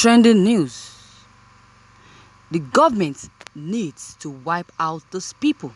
Trending news. The government needs to wipe out those people.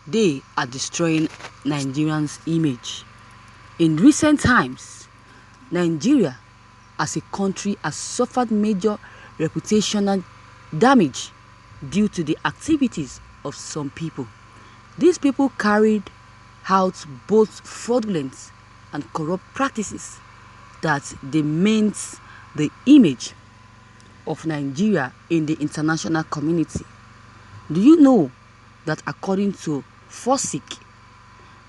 They are destroying Nigerians' image. In recent times, Nigeria as a country has suffered major reputational damage due to the activities of some people. These people carried out both fraudulent and corrupt practices that demeans the image of Nigeria in the international community. Do you know that according to FOSIC,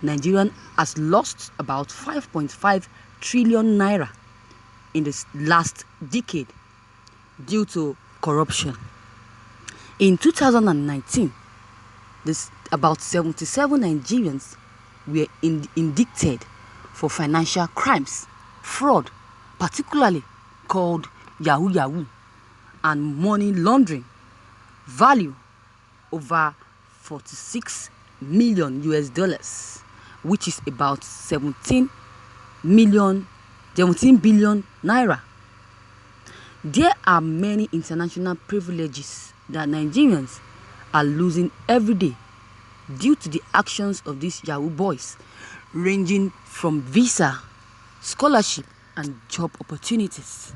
Nigeria has lost about 5.5 trillion naira in the last decade due to corruption? In 2019, about 77 Nigerians were indicted for financial crimes, fraud, particularly called Yahoo Yahoo, and money laundering, value over 46 million US dollars, which is about 17 billion naira. There are many international privileges that Nigerians are losing every day due to the actions of these Yahoo boys, ranging from visa, scholarship, and job opportunities.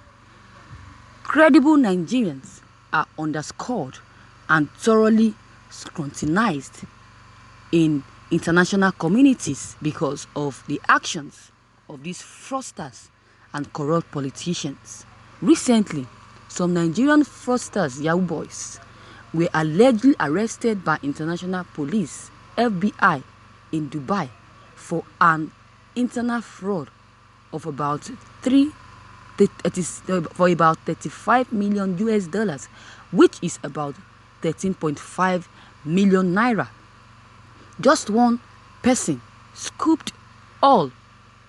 Credible Nigerians are underscored and thoroughly scrutinized in international communities because of the actions of these fraudsters and corrupt politicians. Recently, some Nigerian fraudsters, Yahoo boys, were allegedly arrested by international police, FBI, in Dubai for an internal fraud of about 35 million US dollars, which is about 13.5 million naira. Just one person scooped all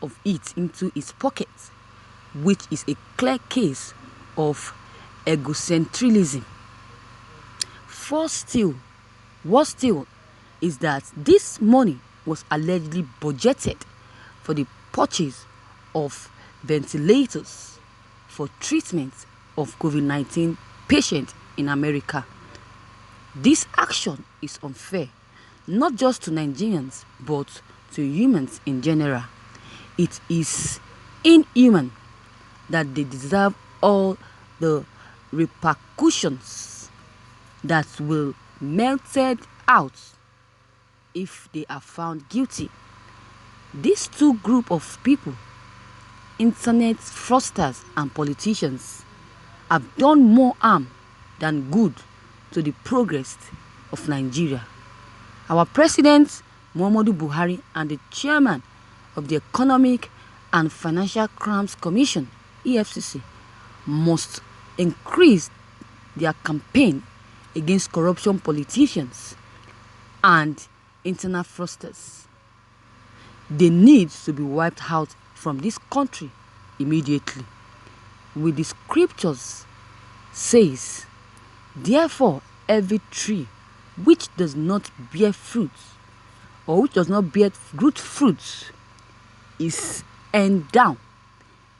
of it into his pocket, which is a clear case of egocentrism. Worse still is that this money was allegedly budgeted for the purchase of ventilators for treatment of COVID-19 patients in America. This action is unfair, not just to Nigerians, but to humans in general. It is inhuman that they deserve all the repercussions that will meted out if they are found guilty. These two groups of people, internet fraudsters and politicians, have done more harm than good to the progress of Nigeria. Our President Muhammadu Buhari and the chairman of the Economic and Financial Crimes Commission, EFCC, must increase their campaign against corruption politicians and internal fraudsters. They need to be wiped out from this country immediately. With the scriptures says, therefore every tree which does not bear fruits, or which does not bear good fruits, is hewn down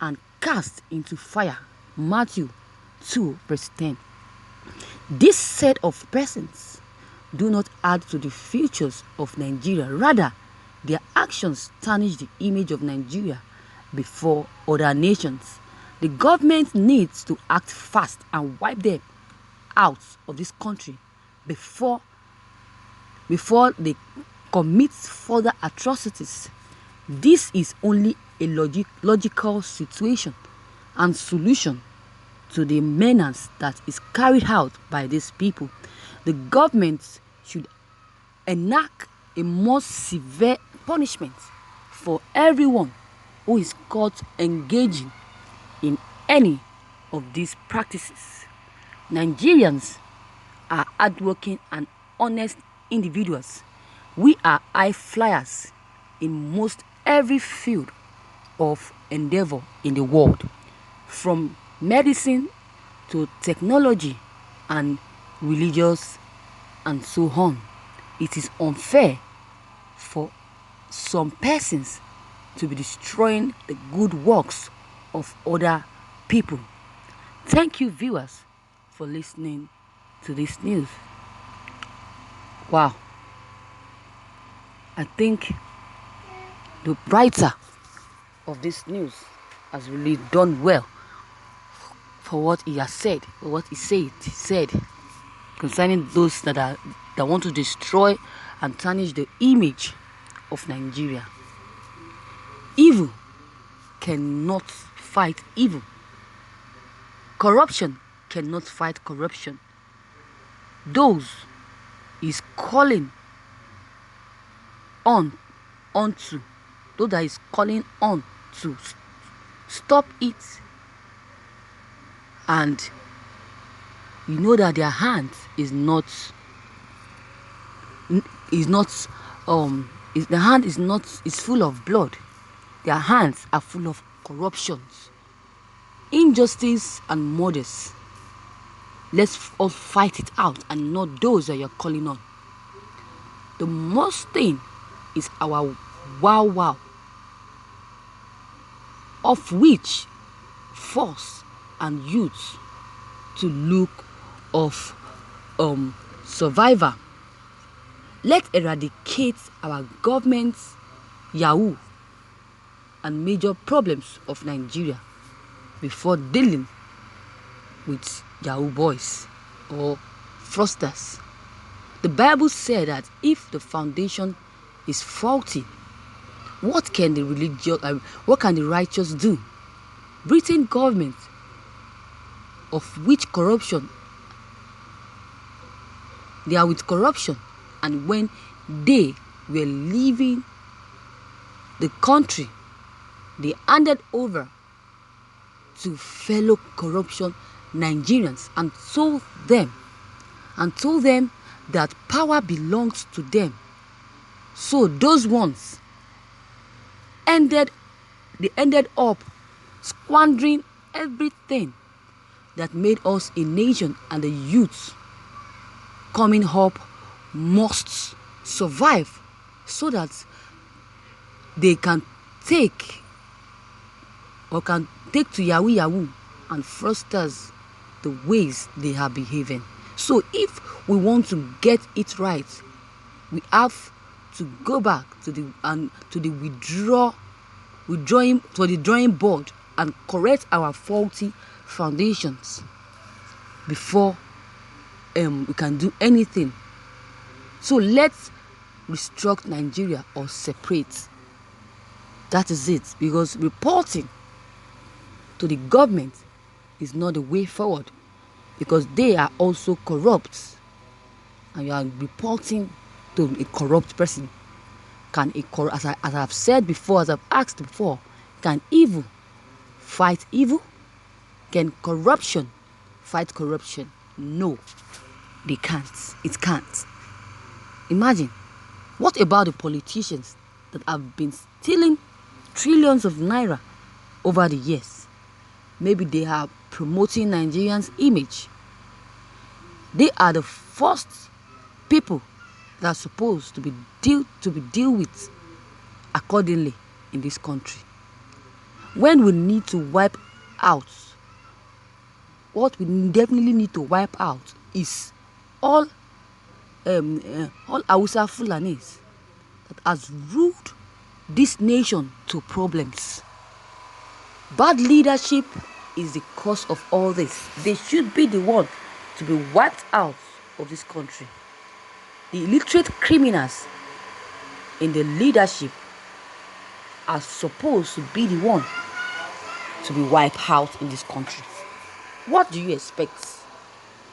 and cast into fire. Matthew 2 verse 10. This set of persons do not add to the futures of Nigeria. Rather, their actions tarnish the image of Nigeria before other nations. The government needs to act fast and wipe them out of this country before they commit further atrocities. This is only a logical situation and solution to the menace that is carried out by these people. The government should enact a more severe punishment for everyone who is caught engaging in any of these practices. Nigerians are hardworking and honest individuals. We are high flyers in most every field of endeavor in the world, from medicine to technology and religious and so on. It is unfair for some persons to be destroying the good works of other people. Thank you, viewers, for listening to this news. Wow, I think the writer of this news has really done well for what he has said, for what he said concerning those that want to destroy and tarnish the image of Nigeria. Evil cannot fight evil. Corruption cannot fight corruption. Those is calling on to those that is calling on to stop it, and you know that their hands is not the hand is full of blood. Their hands are full of corruptions, injustice and murders. Let's all fight it out, and not those that you're calling on. The most thing is our wow, of which force and youth to look of survivor. Let's eradicate our government's Yahoo and major problems of Nigeria before dealing with Yahoo boys or fraudsters. The Bible said that if the foundation is faulty, what can the righteous do? Britain government, of which corruption, they are with corruption, and when they were leaving the country, they handed over to fellow corruption Nigerians and told them that power belongs to them. So those ones ended up squandering everything that made us a nation, and the youth coming up must survive so that they can take to Yahoo and fraudsters the ways they are behaving. So if we want to get it right, we have to go back to the drawing board and correct our faulty foundations before we can do anything. So let's restructure Nigeria or separate. That is it, because reporting to the government is not the way forward, because they are also corrupt, and you are reporting to a corrupt person. As I have said before, as I've asked before, can evil fight evil? Can corruption fight corruption? No, they can't. It can't. Imagine, what about the politicians that have been stealing trillions of naira over the years? Maybe they are promoting Nigerians' image. They are the first people that are supposed to be dealt with accordingly in this country. When we need to wipe out, what we definitely need to wipe out is all Hausa Fulanis that has ruled this nation to problems. Bad leadership is the cause of all this. They should be the one to be wiped out of this country. The illiterate criminals in the leadership are supposed to be the one to be wiped out in this country. What do you expect?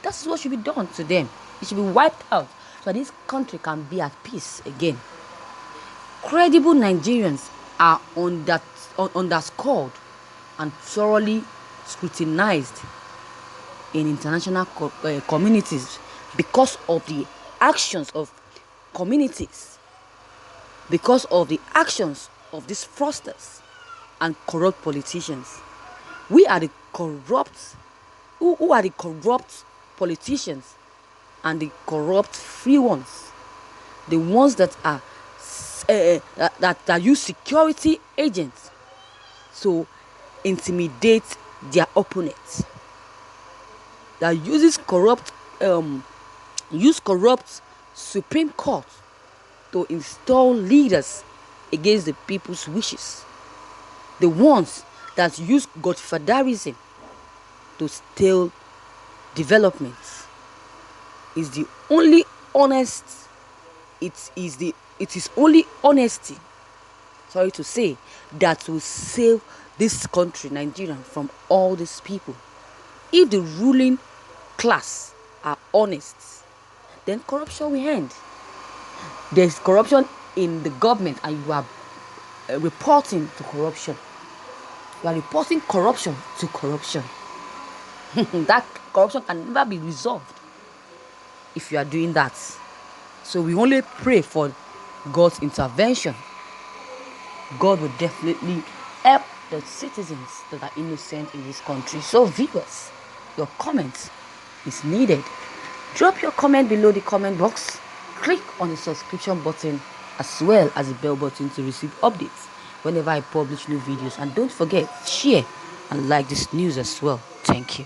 That's what should be done to them. It should be wiped out so this country can be at peace again. Credible Nigerians are underscored and thoroughly scrutinized in international communities because of the actions of communities, because of the actions of these fraudsters and corrupt politicians. We are the corrupt, who are the corrupt politicians and the corrupt free ones, the ones that are that use security agents to intimidate their opponents. that use corrupt Supreme Court to install leaders against the people's wishes. The ones that use godfatherism to steal developments is the only honest. It is only honesty, sorry to say, that will save this country, Nigeria, from all these people. If the ruling class are honest, then corruption will end. There's corruption in the government and you are reporting to corruption. You are reporting corruption to corruption. That corruption can never be resolved if you are doing that. So we only pray for God's intervention. God will definitely help the citizens that are innocent in this country. So viewers, your comments is needed. Drop your comment below the comment box. Click on the subscription button as well as the bell button to receive updates whenever I publish new videos. And don't forget, share and like this news as well. Thank you.